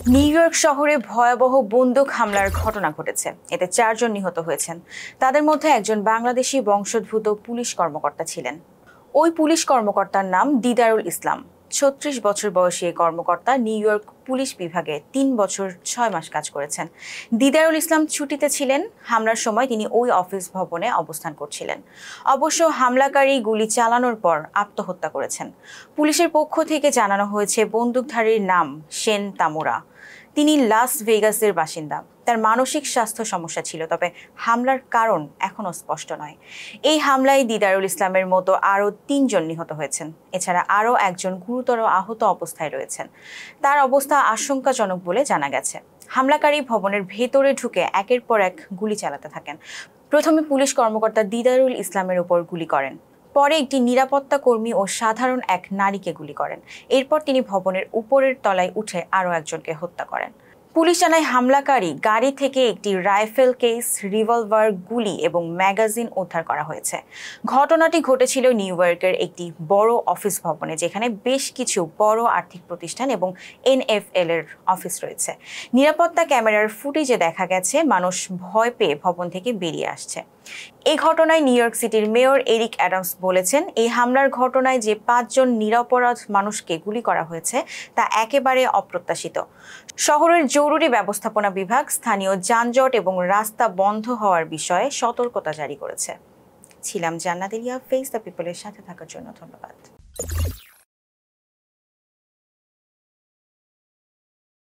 New York শহরে ভয়াবহ বন্দুক হামলার ঘটনা ঘটেছে। এতে 4 জন নিহত হয়েছেন। তাদের মধ্যে একজন বাংলাদেশি বংশোদ্ভূত পুলিশ কর্মকর্তা ছিলেন। ওই পুলিশ কর্মকর্তার নাম দিদারুল ইসলাম। 36 বছর বয়সী এই কর্মকর্তা নিউ ইয়র্ক পুলিশ বিভাগে 3 বছর 6 মাস কাজ করেছেন। দিদারুল ইসলাম ছুটিতে ছিলেন। হামলার সময় তিনি ওই অফিস ভবনে অবস্থান করছিলেন। অবশ্য হামলাকারী গুলি চালানোর পর আত্মহত্যা করেছেন। পুলিশের পক্ষ থেকে জানানো হয়েছে বন্দুকধারীর নাম শেন তামুরা। তিনি লাস ভেগাসের বাসিন্দা। তার মানসিক স্বাস্থ্য সমস্যা ছিল, তবে হামলার কারণ এখনও স্পষ্ট নয়। এই হামলায় দিদারুল ইসলামের মতো আরও 3 জন নিহত হয়েছেন। এছাড়া আরও একজন গুরুতর আহত অবস্থায় রয়েছেন। তার অবস্থা আশঙ্কাজনক বলে জানা গেছে। হামলাকারী ভবনের ভেতরে ঢুকে একের পর এক গুলি চালাতে থাকেন। প্রথমে পুলিশ কর্মকর্তা দিদারুল ইসলামের উপর গুলি করেন। পরে একটি নিরাপত্তা কর্মী ও সাধারণ এক নারীকে গুলি করেন। এরপর তিনি ভবনের উপরের তলায় উঠে আরও একজনকে হত্যা করেন। পুলিশ জানায় হামলাকারী গাড়ি থেকে একটি রাইফেল কেস, রিভলভার, গুলি এবং ম্যাগাজিন উদ্ধার করা হয়েছে। ঘটনাটি ঘটেছিল নিউ ইয়র্কের একটি বড় অফিস ভবনে, যেখানে বেশ কিছু বড় আর্থিক প্রতিষ্ঠান এবং NFL এর অফিস রয়েছে। নিরাপত্তা ক্যামেরার ফুটেজে দেখা গেছে মানুষ ভয় পেয়ে ভবন থেকে বেরিয়ে আসছে। এই ঘটনায় নিউ ইয়র্ক সিটির মেয়র এরিক অ্যাডামস বলেছেন, এই হামলার ঘটনায় যে 5 জন নিরপরাধ মানুষকে গুলি করা হয়েছে তা একেবারে অপ্রত্যাশিত। শহরের জরুরি ব্যবস্থাপনা বিভাগ স্থানীয় যানজট এবং রাস্তা বন্ধ হওয়ার বিষয়ে সতর্কতা জারি করেছে। ছিলাম জান্নাত এলিয়া। ফেস দ্য পিপলের সাথে থাকার জন্য ধন্যবাদ।